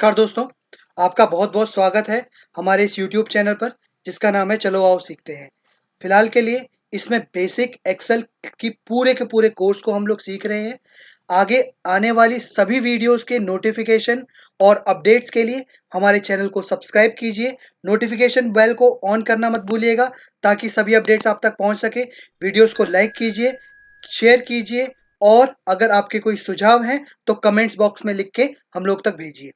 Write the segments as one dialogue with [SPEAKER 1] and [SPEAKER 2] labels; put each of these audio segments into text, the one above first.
[SPEAKER 1] नमस्कार दोस्तों, आपका बहुत-बहुत स्वागत है हमारे इस यूट्यूब चैनल पर जिसका नाम है चलो आओ सीखते हैं। फिलहाल के लिए इसमें बेसिक एक्सेल की पूरे के पूरे कोर्स को हम लोग सीख रहे हैं। आगे आने वाली सभी वीडियोज़ के नोटिफ़िकेशन और अपडेट्स के लिए हमारे चैनल को सब्सक्राइब कीजिए, नोटिफ़िकेशन बेल को ऑन करना मत भूलिएगा ताकि सभी अपडेट्स आप तक पहुँच सके। वीडियोज़ को लाइक कीजिए, शेयर कीजिए और अगर आपके कोई सुझाव हैं तो कमेंट्स बॉक्स में लिख के हम लोग तक भेजिए।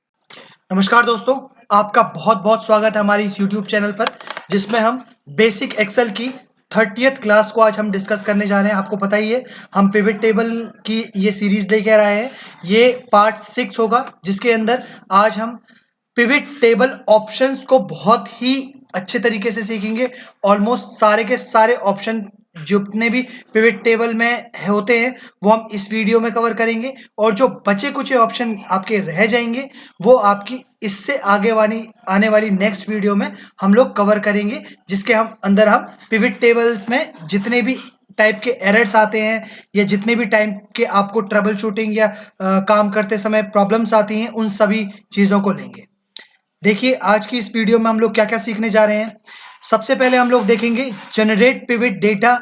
[SPEAKER 1] नमस्कार दोस्तों, आपका बहुत-बहुत स्वागत है हमारे इस यूट्यूब चैनल पर जिसमें हम बेसिक एक्सेल की 30th क्लास को आज हम डिस्कस करने जा रहे हैं। आपको पता ही है हम पिवट टेबल की ये सीरीज लेकर आए हैं। ये पार्ट 6 होगा जिसके अंदर आज हम पिवट टेबल ऑप्शंस को बहुत ही अच्छे तरीके से सीखेंगे। ऑलमोस्ट सारे के सारे ऑप्शन जितने भी पिवट टेबल में होते हैं वो हम इस वीडियो में कवर करेंगे और जो बचे कुछ ऑप्शन आपके रह जाएंगे वो आपकी इससे आगे वाली आने वाली नेक्स्ट वीडियो में हम लोग कवर करेंगे, जिसके हम पिवट टेबल में जितने भी टाइप के एरर्स आते हैं या जितने भी टाइप के आपको ट्रबल शूटिंग या काम करते समय प्रॉब्लम्स आती हैं उन सभी चीज़ों को लेंगे। देखिए आज की इस वीडियो में हम लोग क्या-क्या सीखने जा रहे हैं। सबसे पहले हम लोग देखेंगे जनरेट पिवट डेटा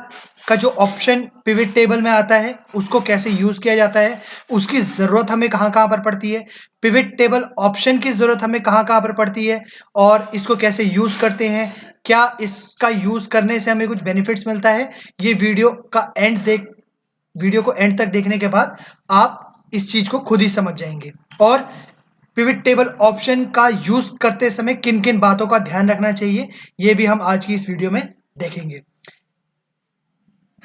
[SPEAKER 1] का जो ऑप्शन पिवट टेबल में आता है उसको कैसे यूज़ किया जाता है, उसकी ज़रूरत हमें कहाँ-कहाँ पर पड़ती है, पिवट टेबल ऑप्शन की ज़रूरत हमें कहाँ-कहाँ पर पड़ती है और इसको कैसे यूज़ करते हैं, क्या इसका यूज़ करने से हमें कुछ बेनिफिट्स मिलता है। ये वीडियो को एंड तक देखने के बाद आप इस चीज़ को खुद ही समझ जाएंगे और पिवट टेबल ऑप्शन का यूज करते समय किन किन बातों का ध्यान रखना चाहिए ये भी हम आज की इस वीडियो में देखेंगे।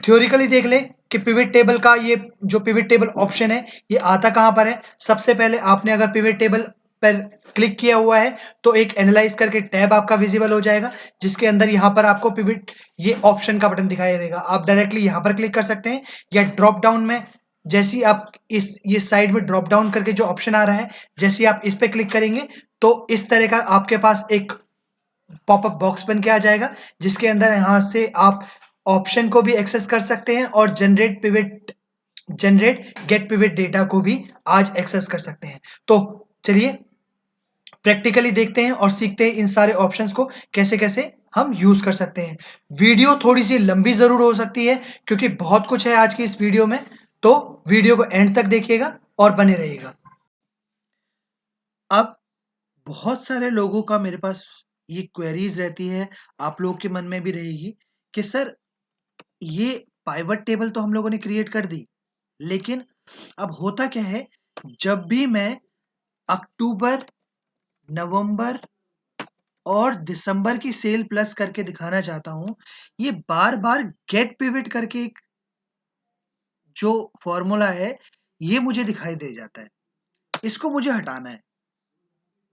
[SPEAKER 1] थ्योरिकली देख ले कि पिवट टेबल का ये जो पिवट टेबल ऑप्शन है ये आता कहां पर है। सबसे पहले आपने अगर पिवट टेबल पर क्लिक किया हुआ है तो एक एनालाइज करके टैब आपका विजिबल हो जाएगा जिसके अंदर यहां पर आपको पिवट ये ऑप्शन का बटन दिखाई देगा। आप डायरेक्टली यहां पर क्लिक कर सकते हैं या ड्रॉप डाउन में जैसे ही आप ये साइड में ड्रॉप डाउन करके जो ऑप्शन आ रहा है जैसे ही आप इस पे क्लिक करेंगे तो इस तरह का आपके पास एक पॉपअप बॉक्स बन के आ जाएगा जिसके अंदर यहां से आप ऑप्शन को भी एक्सेस कर सकते हैं और जनरेट गेट पिवट डेटा को भी आज एक्सेस कर सकते हैं। तो चलिए प्रैक्टिकली देखते हैं और सीखते हैं इन सारे ऑप्शंस को कैसे-कैसे हम यूज कर सकते हैं। वीडियो थोड़ी-सी लंबी ज़रूर हो सकती है क्योंकि बहुत कुछ है आज की इस वीडियो में, तो वीडियो को एंड तक देखिएगा और बने रहिएगा। अब बहुत सारे लोगों का मेरे पास ये क्वेरीज रहती है, आप लोगों के मन में भी रहेगी कि सर ये पाइवट टेबल तो हम लोगों ने क्रिएट कर दी, लेकिन अब होता क्या है जब भी मैं अक्टूबर, नवंबर और दिसंबर की सेल प्लस करके दिखाना चाहता हूँ, ये बार-बार गेट पिवट करके एक जो फ़ॉर्मूला है, ये मुझे दिखाई दे जाता है। इसको मुझे हटाना है।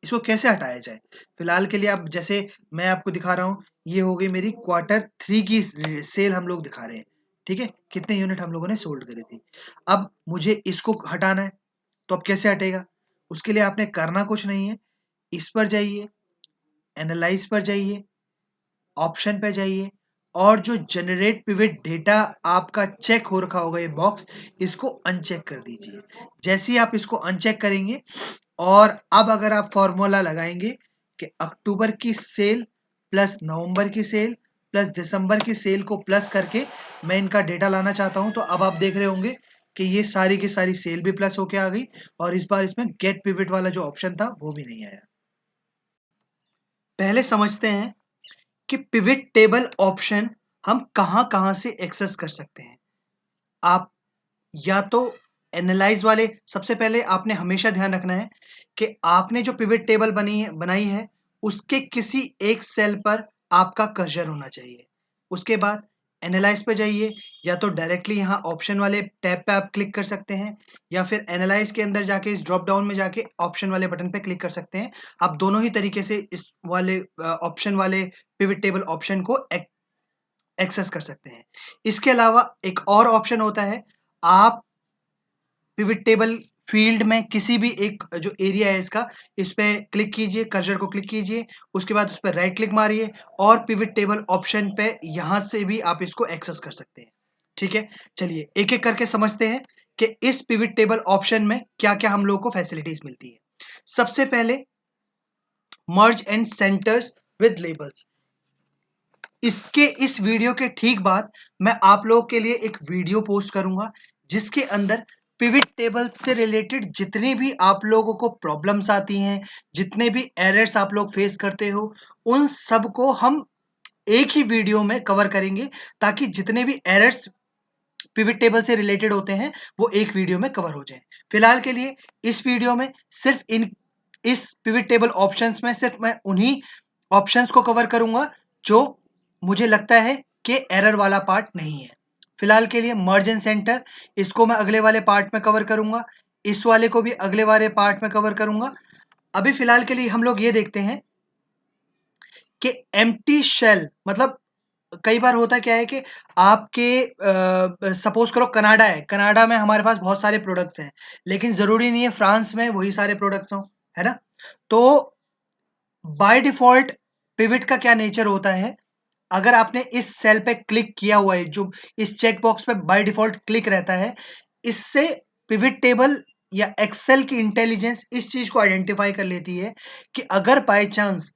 [SPEAKER 1] इसको कैसे हटाया जाए? फिलहाल के लिए अब जैसे मैं आपको दिखा रहा हूँ, ये हो गई मेरी क्वार्टर 3 की सेल हम लोग दिखा रहे हैं, ठीक है? कितने यूनिट हम लोगों ने सोल्ड करी थी। अब मुझे इसको हटाना है, तो अब कैसे हटेगा? उसके लिए आपने करना कुछ नहीं है, इस पर जाइए, एनालाइज़ पर जाइए, ऑप्शन पे जाइए और जो जनरेट पिवट डेटा आपका चेक हो रखा होगा ये बॉक्स, इसको अनचेक कर दीजिए। जैसे ही आप इसको अनचेक करेंगे और अब अगर आप फ़ॉर्मूला लगाएँगे कि अक्टूबर की सेल प्लस नवंबर की सेल प्लस दिसंबर की सेल को प्लस करके मैं इनका डेटा लाना चाहता हूँ, तो अब आप देख रहे होंगे कि ये सारी की सारी सेल भी प्लस होके आ गई और इस बार इसमें गेट पिवट वाला जो ऑप्शन था, वो भी नहीं आया। पहले समझते हैं कि पिवट टेबल ऑप्शन हम कहाँ-कहाँ से एक्सेस कर सकते हैं। आप या तो एनालाइज़ वाले सबसे पहले आपने हमेशा ध्यान रखना है कि आपने जो पिवट टेबल बनाई है, उसके किसी एक सेल पर आपका कर्सर होना चाहिए। उसके बाद एनालाइज़ पे जाइए या तो डायरेक्टली यहाँ ऑप्शन वाले टैब पे आप क्लिक कर सकते हैं या फिर एनालाइज़ के अंदर जाके इस ड्रॉप डाउन में जाके ऑप्शन वाले बटन पे क्लिक कर सकते हैं। आप दोनों ही तरीके से इस वाले ऑप्शन वाले पिवट टेबल ऑप्शन को एक्सेस कर सकते हैं। इसके अलावा एक और ऑप्शन होता है, आप पिवट टेबल फील्ड में किसी भी एक जो एरिया है इसका, इस पे क्लिक कीजिए, कर्सर को क्लिक कीजिए, उसके बाद उस पे राइट क्लिक मारिए और पिवट टेबल ऑप्शन पे यहाँ से भी आप इसको एक्सेस कर सकते हैं। ठीक है? चलिए एक-एक करके समझते हैं कि इस पिवट टेबल ऑप्शन में क्या-क्या हम लोगों को फैसिलिटीज़ मिलती है। सबसे पहले मर्ज एंड सेंटर्स विद लेबल्स। इस वीडियो के ठीक बाद मैं आप लोगों के लिए एक वीडियो पोस्ट करूंगा जिसके अंदर पिवट टेबल से रिलेटेड जितनी भी आप लोगों को प्रॉब्लम्स आती हैं, जितने भी एरर्स आप लोग फेस करते हो, उन सब को हम एक ही वीडियो में कवर करेंगे, ताकि जितने भी एरर्स पिवट टेबल से रिलेटेड होते हैं वो एक वीडियो में कवर हो जाए। फिलहाल के लिए इस वीडियो में सिर्फ इस पिवट टेबल ऑप्शंस में सिर्फ मैं उन्हीं ऑप्शंस को कवर करूंगा जो मुझे लगता है कि एरर वाला पार्ट नहीं है। फिलहाल के लिए मर्ज एंड सेंटर, इसको मैं अगले वाले पार्ट में कवर करूंगा, इस वाले को भी अगले वाले पार्ट में कवर करूंगा। अभी फिलहाल के लिए हम लोग ये देखते हैं कि एम्प्टी शेल मतलब कई बार होता क्या है कि आपके सपोज करो कनाडा है, कनाडा में हमारे पास बहुत सारे प्रोडक्ट्स हैं, लेकिन जरूरी नहीं है फ्रांस में वही सारे प्रोडक्ट्स हों, है ना। तो बाय डिफॉल्ट पिवट का क्या नेचर होता है, अगर आपने इस सेल पे क्लिक किया हुआ है, जो इस चेक बॉक्स पे बाय डिफॉल्ट क्लिक रहता है, इससे पिवट टेबल या एक्सेल की इंटेलिजेंस इस चीज को आइडेंटिफाई कर लेती है कि अगर बाय चांस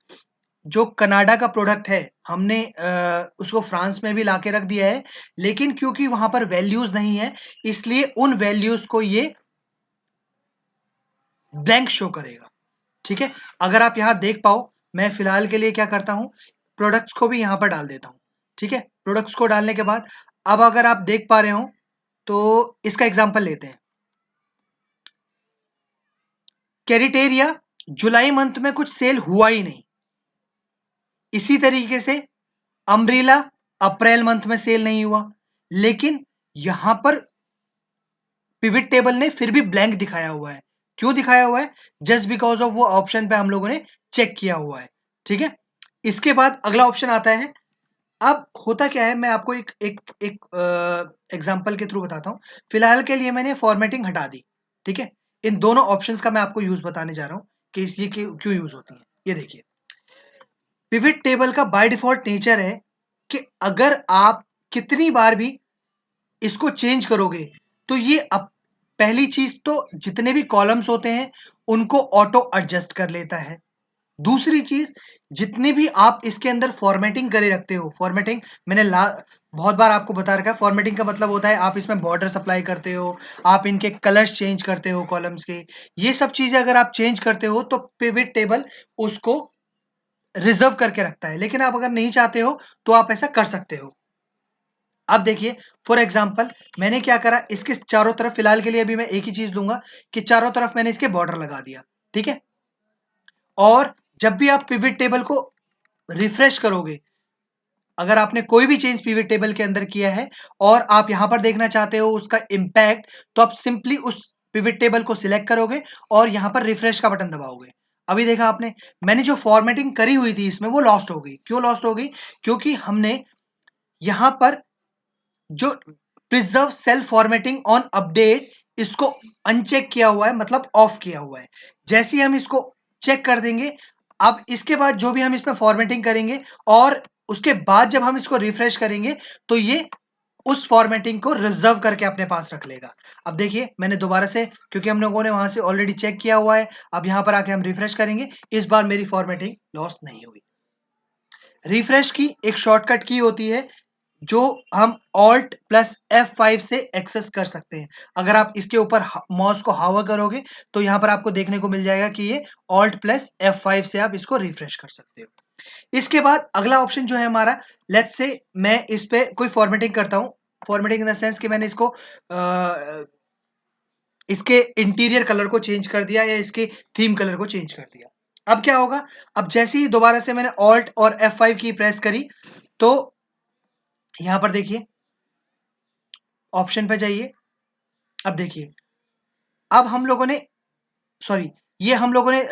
[SPEAKER 1] जो कनाडा का प्रोडक्ट है हमने उसको फ्रांस में भी लाके रख दिया है, लेकिन क्योंकि वहां पर वैल्यूज नहीं है, इसलिए उन वैल्यूज को ये ब्लैंक शो करेगा। ठीक है, अगर आप यहां देख पाओ, मैं फिलहाल के लिए क्या करता हूं, प्रोडक्ट्स को भी यहां पर डाल देता हूं। ठीक है, प्रोडक्ट्स को डालने के बाद अब अगर आप देख पा रहे हो तो इसका एग्जांपल लेते हैं। कैरिटेरिया जुलाई मंथ में कुछ सेल हुआ ही नहीं। इसी तरीके से अम्ब्रेला अप्रैल मंथ में सेल नहीं हुआ, लेकिन यहां पर पिवट टेबल ने फिर भी ब्लैंक दिखाया हुआ है। क्यों दिखाया हुआ है? जस्ट बिकॉज ऑफ वो ऑप्शन पे हम लोगों ने चेक किया हुआ है। ठीक है, इसके बाद अगला ऑप्शन आता है। अब होता क्या है, मैं आपको एक एक एक एग्जांपल के थ्रू बताता हूं। फिलहाल के लिए मैंने फॉर्मेटिंग हटा दी। ठीक है, इन दोनों ऑप्शंस का मैं आपको यूज बताने जा रहा हूं कि ये क्यों यूज होती है। ये देखिए, पिवट टेबल का बाय डिफॉल्ट नेचर है कि अगर आप कितनी बार भी इसको चेंज करोगे तो ये पहली चीज तो जितने भी कॉलम्स होते हैं उनको ऑटो एडजस्ट कर लेता है। दूसरी चीज, जितने भी आप इसके अंदर फॉर्मेटिंग करे रखते हो, फॉर्मेटिंग मैंने बहुत बार आपको बता रखा है। फॉर्मेटिंग का मतलब होता है आप इसमें बॉर्डर सप्लाई करते हो, आप इनके कलर्स चेंज करते हो कॉलम्स के। ये सब चीजें अगर आप चेंज करते हो तो पिवट टेबल उसको रिजर्व करके रखता है, लेकिन आप अगर नहीं चाहते हो तो आप ऐसा कर सकते हो। अब देखिए, फॉर एग्जाम्पल मैंने क्या करा, इसके चारों तरफ फिलहाल के लिए अभी मैं एक ही चीज दूंगा कि चारों तरफ मैंने इसके बॉर्डर लगा दिया। ठीक है, और जब भी आप पिवट टेबल को रिफ्रेश करोगे, अगर आपने कोई भी चेंज पिवट टेबल के अंदर किया है और आप यहां पर देखना चाहते हो उसका इंपैक्ट, तो आप सिंपली उस पिवट टेबल को सिलेक्ट करोगे और यहां पर रिफ्रेश का बटन दबाओगे। अभी देखा आपने, मैंने जो फॉर्मेटिंग करी हुई थी इसमें वो लॉस्ट हो गई। क्यों लॉस्ट हो गई? क्योंकि हमने यहां पर जो preserve cell formatting on update, इसको अनचेक किया हुआ है, मतलब ऑफ किया हुआ है। जैसे ही हम इसको चेक कर देंगे, अब इसके बाद जो भी हम इसमें फॉर्मेटिंग करेंगे और उसके बाद जब हम इसको रिफ्रेश करेंगे तो ये उस फॉर्मेटिंग को रिजर्व करके अपने पास रख लेगा। अब देखिए, मैंने दोबारा से, क्योंकि हम लोगों ने वहां से ऑलरेडी चेक किया हुआ है, अब यहां पर आके हम रिफ्रेश करेंगे। इस बार मेरी फॉर्मेटिंग लॉस नहीं हुई। रिफ्रेश की एक शॉर्टकट की होती है जो हम ऑल्ट प्लस F5 से एक्सेस कर सकते हैं। अगर आप इसके ऊपर माउस को हावर करोगे तो यहां पर आपको देखने को मिल जाएगा कि ये ऑल्ट प्लस F5 से आप इसको रिफ्रेश कर सकते हो। इसके बाद अगला ऑप्शन जो है हमारा, लेट्स से मैं इस पे कोई फॉर्मेटिंग करता हूं। फॉर्मेटिंग इन द सेंस कि मैंने इसके इंटीरियर कलर को चेंज कर दिया या इसके थीम कलर को चेंज कर दिया। अब क्या होगा, अब जैसे ही दोबारा से मैंने ऑल्ट और F5 की प्रेस करी तो यहां पर देखिए, ऑप्शन पे जाइए। अब देखिए, अब हम लोगों ने, सॉरी, ये हम लोगों ने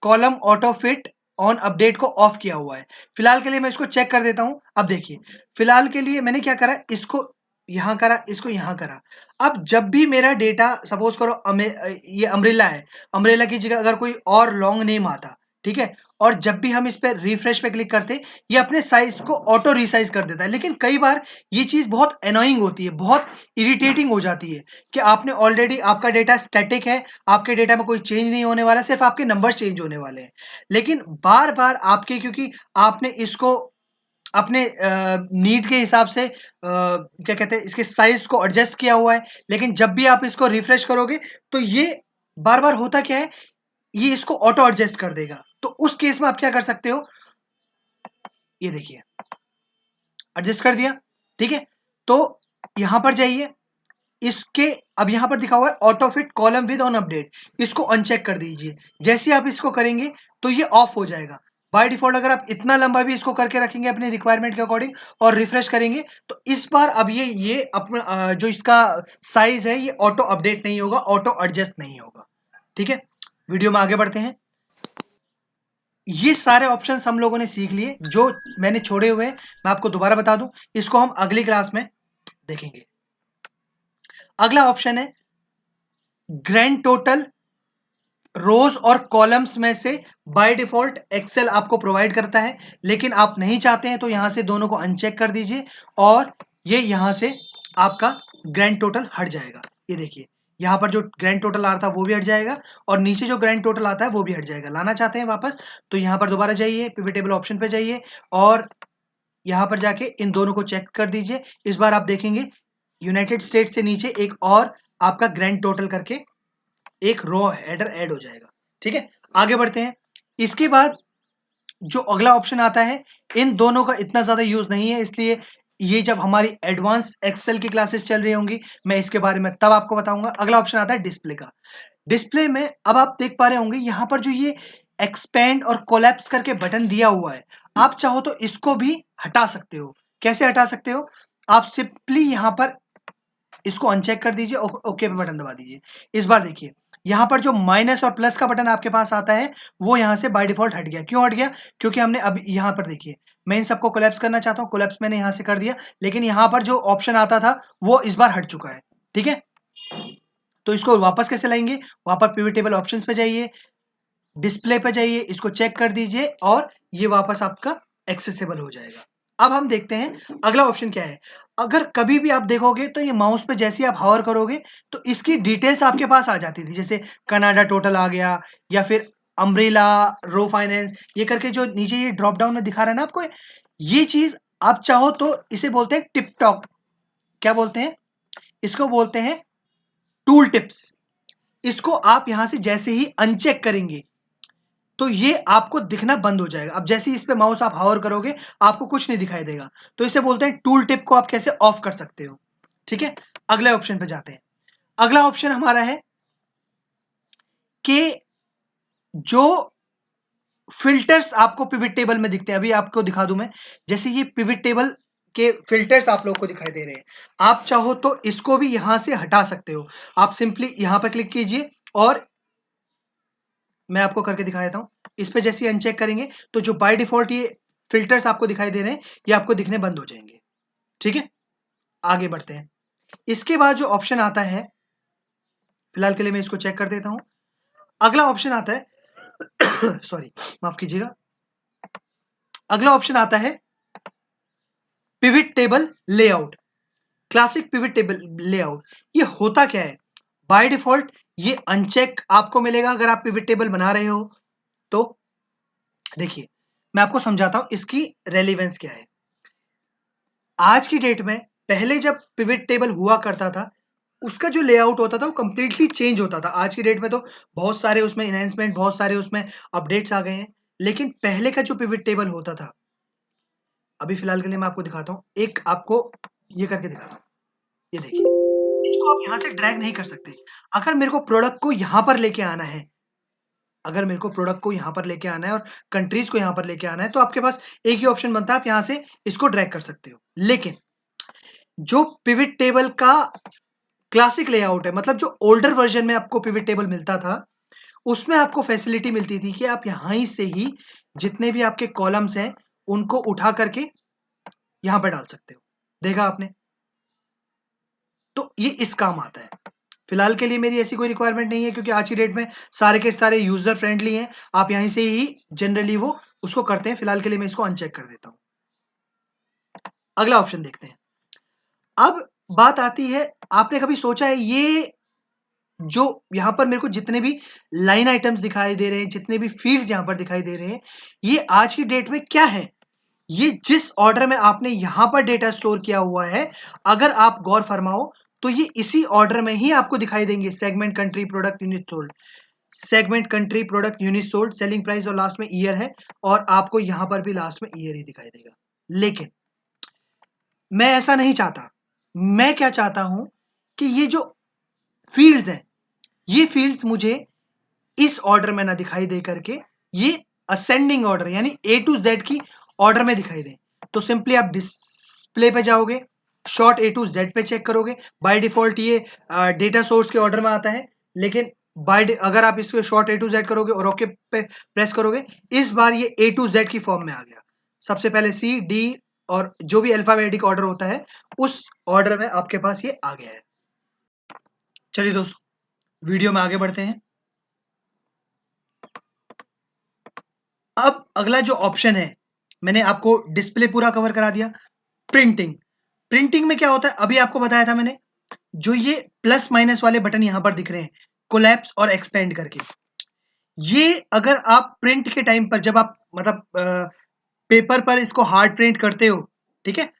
[SPEAKER 1] column auto fit on update को ऑफ किया हुआ है। फिलहाल के लिए मैं इसको चेक कर देता हूं। अब देखिए, फिलहाल के लिए मैंने क्या करा, इसको यहां करा, इसको यहां करा। अब जब भी मेरा डेटा, सपोज करो ये अम्ब्रेला है, अम्ब्रेला की जगह अगर कोई और लॉन्ग नेम आता, ठीक है। और जब भी हम इस पे रिफ्रेश पे क्लिक करते हैं, ये अपने साइज को ऑटो रिसाइज कर देता है। लेकिन कई बार ये चीज बहुत एनोइंग होती है, बहुत इरिटेटिंग हो जाती है कि आपने ऑलरेडी, आपका डेटा स्टैटिक है, आपके डेटा में कोई चेंज नहीं होने वाला, सिर्फ आपके नंबर चेंज होने वाले हैं। लेकिन बार बार आपके, क्योंकि आपने इसको अपने नीड के हिसाब से क्या कहते हैं, इसके साइज को एडजस्ट किया हुआ है, लेकिन जब भी आप इसको रिफ्रेश करोगे तो ये बार बार होता क्या है, ये इसको ऑटो एडजस्ट कर देगा। तो उस केस में आप क्या कर सकते हो, ये देखिए एडजस्ट कर दिया, ठीक है। तो यहां पर जाइए, इसके अब यहां पर दिखा हुआ है auto fit column with on update, इसको अनचेक कर दीजिए। जैसे आप इसको करेंगे तो ये ऑफ हो जाएगा बाय डिफॉल्ट। अगर आप इतना लंबा भी इसको करके रखेंगे अपने रिक्वायरमेंट के अकॉर्डिंग और रिफ्रेश करेंगे, तो इस बार अब ये अपना जो इसका साइज है ये ऑटो अपडेट नहीं होगा, ऑटो एडजस्ट नहीं होगा, ठीक है। वीडियो में आगे बढ़ते हैं। ये सारे ऑप्शंस हम लोगों ने सीख लिए, जो मैंने छोड़े हुए हैं मैं आपको दोबारा बता दूं, इसको हम अगली क्लास में देखेंगे। अगला ऑप्शन है ग्रैंड टोटल रोज और कॉलम्स में से बाय डिफॉल्ट एक्सेल आपको प्रोवाइड करता है, लेकिन आप नहीं चाहते हैं तो यहां से दोनों को अनचेक कर दीजिए और ये यहां से आपका ग्रैंड टोटल हट जाएगा। ये देखिए यहां पर जो ग्रैंड टोटल आ रहा था वो भी हट जाएगा और नीचे जो ग्रैंड टोटल आता है वो भी हट जाएगा। लाना चाहते हैं वापस तो यहां पर दोबारा जाइए, पिवट टेबल ऑप्शन पे जाइए और यहां पर जाके इन दोनों को चेक कर दीजिए। इस बार आप देखेंगे यूनाइटेड स्टेट से नीचे एक और आपका ग्रैंड टोटल करके एक रो हेडर ऐड हो जाएगा, ठीक है। आगे बढ़ते हैं। इसके बाद जो अगला ऑप्शन आता है, इन दोनों का इतना ज्यादा यूज नहीं है, इसलिए ये जब हमारी एडवांस एक्सेल की क्लासेस चल रही होंगी मैं इसके बारे में तब आपको बताऊंगा। अगला ऑप्शन आता है डिस्प्ले का। डिस्प्ले में अब आप देख पा रहे होंगे यहां पर जो ये एक्सपेंड और कोलैप्स करके बटन दिया हुआ है, आप चाहो तो इसको भी हटा सकते हो। कैसे हटा सकते हो, आप सिंपली यहां पर इसको अनचेक कर दीजिए, ओके पे बटन दबा दीजिए। इस बार देखिए यहां पर जो माइनस और प्लस का बटन आपके पास आता है वो यहां से बाय डिफॉल्ट हट गया। क्यों हट गया, क्योंकि हमने अब यहां पर देखिए मैं इन सबको कोलैप्स करना चाहता हूं, कोलैप्स मैंने यहां से कर दिया, लेकिन यहां पर जो ऑप्शन आता था वो इस बार हट चुका है, ठीक है। तो इसको वापस कैसे लाएंगे, वहां पर पिवट टेबल ऑप्शंस पे जाइए, डिस्प्ले पे जाइए, इसको चेक कर दीजिए और ये वापस आपका एक्सेसिबल हो जाएगा। अब हम देखते हैं अगला ऑप्शन क्या है। अगर कभी भी आप देखोगे तो ये माउस पे जैसे ही आप हावर करोगे तो इसकी डिटेल्स आपके पास आ जाती थी, जैसे कनाडा टोटल आ गया या फिर अम्ब्रेला, रो फाइनेंस, ये करके जो नीचे ये ड्रॉप डाउन में दिखा रहा है ना आपको, ये चीज आप चाहो तो इसे बोलते हैं टिपटॉप, क्या बोलते हैं, इसको बोलते हैं टूल टिप्स। इसको आप यहां से जैसे ही अनचेक करेंगे तो ये आपको दिखना बंद हो जाएगा। अब जैसे ही इस पे माउस आप हावर करोगे आपको कुछ नहीं दिखाई देगा। तो इसे बोलते हैं टूल टिप को आप कैसे ऑफ कर सकते हो, ठीक है। अगले ऑप्शन पे जाते हैं। अगला ऑप्शन हमारा है कि जो फिल्टर्स आपको पिवट टेबल में दिखते हैं, अभी आपको दिखा दूं मैं, जैसे ये पिवट टेबल के फिल्टर्स आप लोग को दिखाई दे रहे हैं, आप चाहो तो इसको भी यहां से हटा सकते हो। आप सिंपली यहां पर क्लिक कीजिए और मैं आपको करके दिखा देता हूं। इस पे जैसे अनचेक करेंगे तो जो बाय डिफॉल्ट ये फिल्टर्स आपको दिखाई दे रहे हैं ये आपको दिखने बंद हो जाएंगे, ठीक है। आगे बढ़ते हैं। इसके बाद जो ऑप्शन आता है, फिलहाल के लिए मैं इसको चेक कर देता हूं। अगला ऑप्शन आता है सॉरी माफ कीजिएगा, अगला ऑप्शन आता है pivot table layout, classic pivot table layout. ये होता क्या है, बाय डिफॉल्ट ये अनचेक आपको मिलेगा अगर आप पिवट टेबल बना रहे हो तो। देखिए मैं आपको समझाता हूं इसकी रेलिवेंस क्या है। आज की डेट में पहले जब पिवट टेबल हुआ करता था उसका जो लेआउट होता था वो कंप्लीटली चेंज होता था। आज की डेट में तो बहुत सारे उसमें इनहेंसमेंट, बहुत सारे उसमें अपडेट्स आ गए हैं, लेकिन पहले का जो पिवट टेबल होता था, अभी फिलहाल के लिए मैं आपको दिखाता हूँ, एक आपको ये करके दिखाता हूँ। ये देखिए इसको आप यहाँ से ड्रैग नहीं कर सकते। अगर मेरे को प्रोडक्ट को यहाँ पर लेके आना है, अगर मेरे को प्रोडक्ट को यहाँ पर लेके आना है और कंट्रीज को यहाँ पर लेके आना है तो आपके पास एक ही ऑप्शन बनता है, आप यहाँ से इसको ड्रैग कर सकते हो। लेकिन जो पिवट टेबल का क्लासिक लेआउट है, मतलब जो ओल्डर वर्जन में आपको पिवट टेबल मिलता था, उसमें आपको फैसिलिटी मिलती थी कि आप यहाँ ही से ही जितने भी आपके कॉलम्स हैं उनको उठा करके यहाँ पर डाल सकते हो। देखा आपने, तो ये इस काम आता है। फिलहाल के लिए मेरी ऐसी कोई रिक्वायरमेंट नहीं है, क्योंकि आज की डेट में सारे के सारे यूजर फ्रेंडली हैं। आप यहीं से ही जनरली वो उसको करते हैं। फिलहाल के लिए मैं इसको अनचेक कर देता हूँ। अगला ऑप्शन देखते हैं। अब बात आती है, आपने कभी सोचा है ये जो यहाँ पर मेरे को जितने भी लाइन आइटम्स दिखाई दे रहे हैं, जितने भी फील्ड्स यहाँ पर दिखाई दे रहे हैं, ये आज की डेट में क्या है? ये जिस ऑर्डर में आपने यहाँ पर डेटा स्टोर किया हुआ है, अगर आप गौर फरमाओ तो ये इसी ऑर्डर में ही आपको दिखाई देंगे। Segment, country, product, unit sold. Segment, country, product, unit sold, selling price और लास्ट में ईयर है, और आपको यहाँ पर भी लास्ट में ईयर ही दिखाई देगा। लेकिन मैं ऐसा नहीं चाहता। मैं क्या चाहता हूं कि ये जो फील्ड्स हैं, ये फील्ड्स मुझे इस ऑर्डर में ना दिखाई दे करके ये असेंडिंग ऑर्डर यानी ए टू जेड की ऑर्डर में दिखाई दे। तो सिंपली आप डिस्प्ले पे जाओगे, शॉर्ट ए टू जेड पे चेक करोगे। बाय डिफॉल्ट ये डेटा सोर्स के ऑर्डर में आता है, लेकिन अगर आप इसको शॉर्ट ए टू जेड करोगे और ओके पे प्रेस करोगे, इस बार ये ए टू जेड की फॉर्म में आ गया। सबसे पहले सी, डी और जो भी अल्फाबेटिक ऑर्डर होता है उस ऑर्डर में आपके पास ये आ गया है। चलिए दोस्तों, वीडियो में आगे बढ़ते हैं। अब अगला जो ऑप्शन है, मैंने आपको डिस्प्ले पूरा कवर करा दिया। प्रिंटिंग। प्रिंटिंग में क्या होता है, अभी आपको बताया था मैंने। जो ये प्लस माइनस वाले बटन यहां पर दिख रहे हैं, कोलैप्स और एक्सपेंड करके, ये अगर आप प्रिंट के टाइम पर, जब आप मतलब पेपर पर इसको हार्ड प्रिंट करते हो, ठीक है,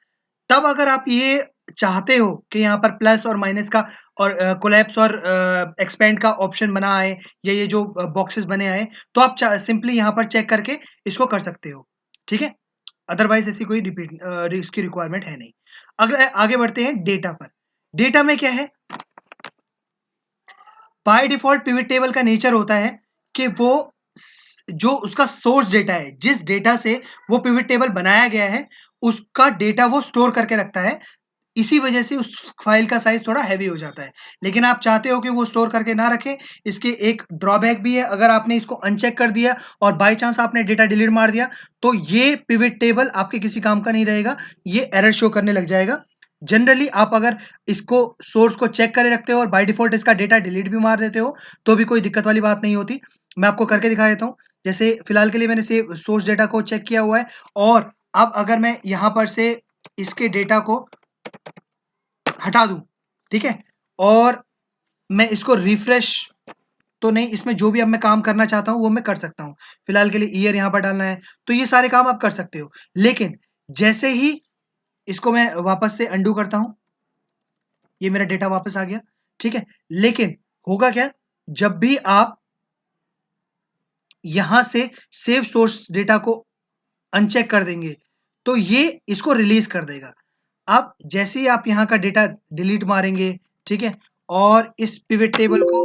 [SPEAKER 1] तब अगर आप ये चाहते हो कि यहाँ पर प्लस और माइनस का और कोलैप्स और एक्सपेंड का ऑप्शन बना आए, या ये जो बॉक्सेस बने आए, तो आप सिंपली यहाँ पर चेक करके इसको कर सकते हो। ठीक है, अदरवाइज ऐसी कोई इसकी रिक्वायरमेंट है नहीं। अगले आगे बढ़ते हैं डेटा पर। डेटा में क्या है, बाय डिफॉल्ट पिवट टेबल का नेचर होता है कि वो जो उसका सोर्स डेटा है, जिस डेटा से वो पिवट टेबल बनाया गया है, उसका डेटा वो स्टोर करके रखता है। इसी वजह से उस फाइल का साइज थोड़ा हैवी हो जाता है। लेकिन आप चाहते हो कि वो स्टोर करके ना रखे, इसके एक ड्रॉबैक भी है। अगर आपने इसको अनचेक कर दिया और बाय चांस आपने डेटा डिलीट मार दिया, तो ये पिवट टेबल आपके किसी काम का नहीं रहेगा, ये एरर शो करने लग जाएगा। जनरली आप अगर इसको सोर्स को चेक करे रखते हो और बाय डिफॉल्ट इसका डेटा डिलीट भी मार देते हो, तो भी कोई दिक्कत वाली बात नहीं होती। मैं आपको करके दिखा देता हूँ। जैसे फिलहाल के लिए मैंने से सोर्स डेटा को चेक किया हुआ है, और अब अगर मैं यहाँ पर से इसके डेटा को हटा दूं, ठीक है, और मैं इसको रिफ्रेश, तो नहीं, इसमें जो भी अब मैं काम करना चाहता हूं वो मैं कर सकता हूं। फिलहाल के लिए ईयर यहां पर डालना है, तो ये सारे काम आप कर सकते हो। लेकिन जैसे ही इसको मैं वापस से अंडू करता हूं, ये मेरा डेटा वापस आ गया। ठीक है, लेकिन होगा क्या, जब भी आप यहां से सेव सोर्स डेटा को अनचेक कर देंगे, तो ये इसको रिलीज कर देगा। अब जैसे ही आप यहाँ का डेटा डिलीट मारेंगे, ठीक है, और इस पिवट टेबल को,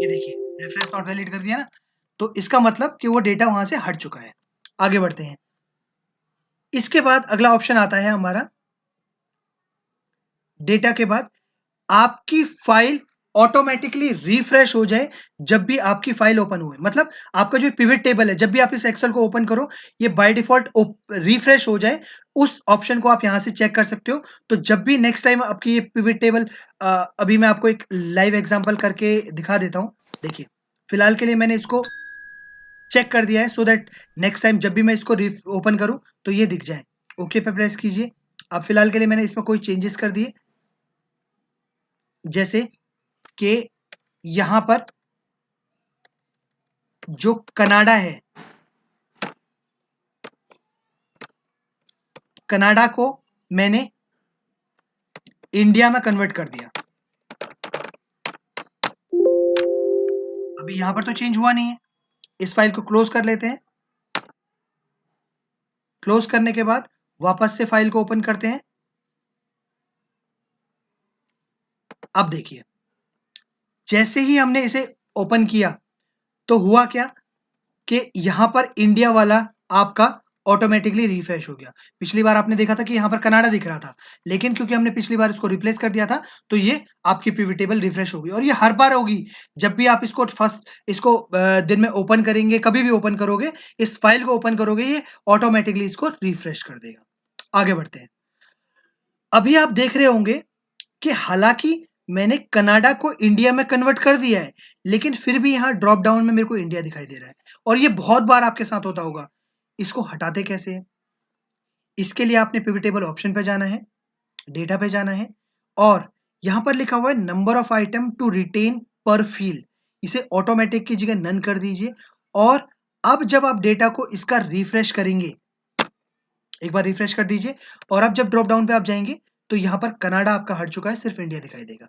[SPEAKER 1] ये देखिए, रेफरेंस नॉट वैलिड कर दिया ना, तो इसका मतलब कि वो डेटा वहां से हट चुका है। आगे बढ़ते हैं। इसके बाद अगला ऑप्शन आता है हमारा, डेटा के बाद आपकी फाइल ऑटोमेटिकली रिफ्रेश हो जाए जब भी आपकी फाइल ओपन हुए। मतलब आपका जो पिवट टेबल है, जब भी आप इस एक्सेल को ओपन करो, ये बाय डिफॉल्ट रिफ्रेश हो जाए, उस ऑप्शन को आप यहां से चेक कर सकते हो। तो जब भी नेक्स्ट टाइम आपकी ये पिवट टेबल, अभी मैं आपको एक लाइव एग्जांपल करके दिखा देता हूं। देखिए, फिलहाल के लिए मैंने इसको चेक कर दिया है, सो दैट नेक्स्ट टाइम जब भी मैं इसको ओपन करूं तो ये दिख जाए। ओके पे प्रेस कीजिए। अब फिलहाल के लिए मैंने इसमें कोई चेंजेस कर दिए, जैसे कि यहां पर जो कनाडा है, कनाडा को मैंने इंडिया में कन्वर्ट कर दिया। अभी यहां पर तो चेंज हुआ नहीं है। इस फाइल को क्लोज कर लेते हैं। क्लोज करने के बाद वापस से फाइल को ओपन करते हैं। अब देखिए, जैसे ही हमने इसे ओपन किया, तो हुआ क्या कि यहां पर इंडिया वाला आपका ऑटोमेटिकली रिफ्रेश हो गया। पिछली बार आपने देखा था कि यहां पर कनाडा दिख रहा था, लेकिन क्योंकि हमने पिछली बार इसको रिप्लेस कर दिया था, तो ये आपकी पिवट टेबल रिफ्रेश होगी। और ये हर बार होगी जब भी आप इसको दिन में ओपन करेंगे, कभी भी ओपन करोगे, इस फाइल को ओपन करोगे, ये ऑटोमेटिकली इसको रिफ्रेश कर देगा। आगे बढ़ते हैं। अभी आप देख रहे होंगे कि हालांकि मैंने कनाडा को इंडिया में कन्वर्ट कर दिया है, लेकिन फिर भी यहाँ ड्रॉप डाउन में मेरे को इंडिया दिखाई दे रहा है और ये बहुत बार आपके साथ होता होगा। इसको हटाते कैसे हैं? इसके लिए आपने पिवट टेबल ऑप्शन पे जाना है, डेटा पे जाना है और यहाँ पर लिखा हुआ है number of item to retain per field, इसे ऑटोमेटिक की जगह नन कर दीजिए और अब जब आप डेटा को इसका रिफ्रेश करेंगे, एक बार रिफ्रेश कर दीजिए और अब जब ड्रॉप डाउन पे आप जाएंगे तो यहाँ पर कनाडा आपका हट चुका है, सिर्फ इंडिया दिखाई देगा।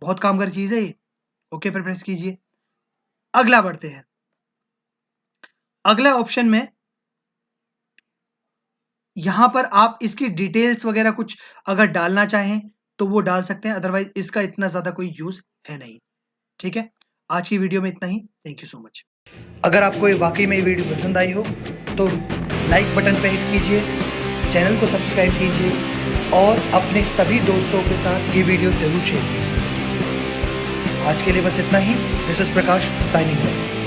[SPEAKER 1] बहुत कामगार चीज है ये। ओके पर प्रेस कीजिए। अगला बढ़ते हैं। अगला ऑप्शन में यहां पर आप इसकी डिटेल्स वगैरह कुछ अगर डालना चाहें तो वो डाल सकते हैं, अदरवाइज इसका इतना ज्यादा कोई यूज है नहीं। ठीक है, आज की वीडियो में इतना ही। Thank you so much. अगर आपको ये वाकई में ये वीडियो पसंद आई हो तो लाइक बटन पे हिट कीजिए, चैनल को सब्सक्राइब कीजिए और अपने सभी दोस्तों के साथ ये वीडियो जरूर शेयर कीजिए। आज के लिए बस इतना ही। This is Prakash signing of.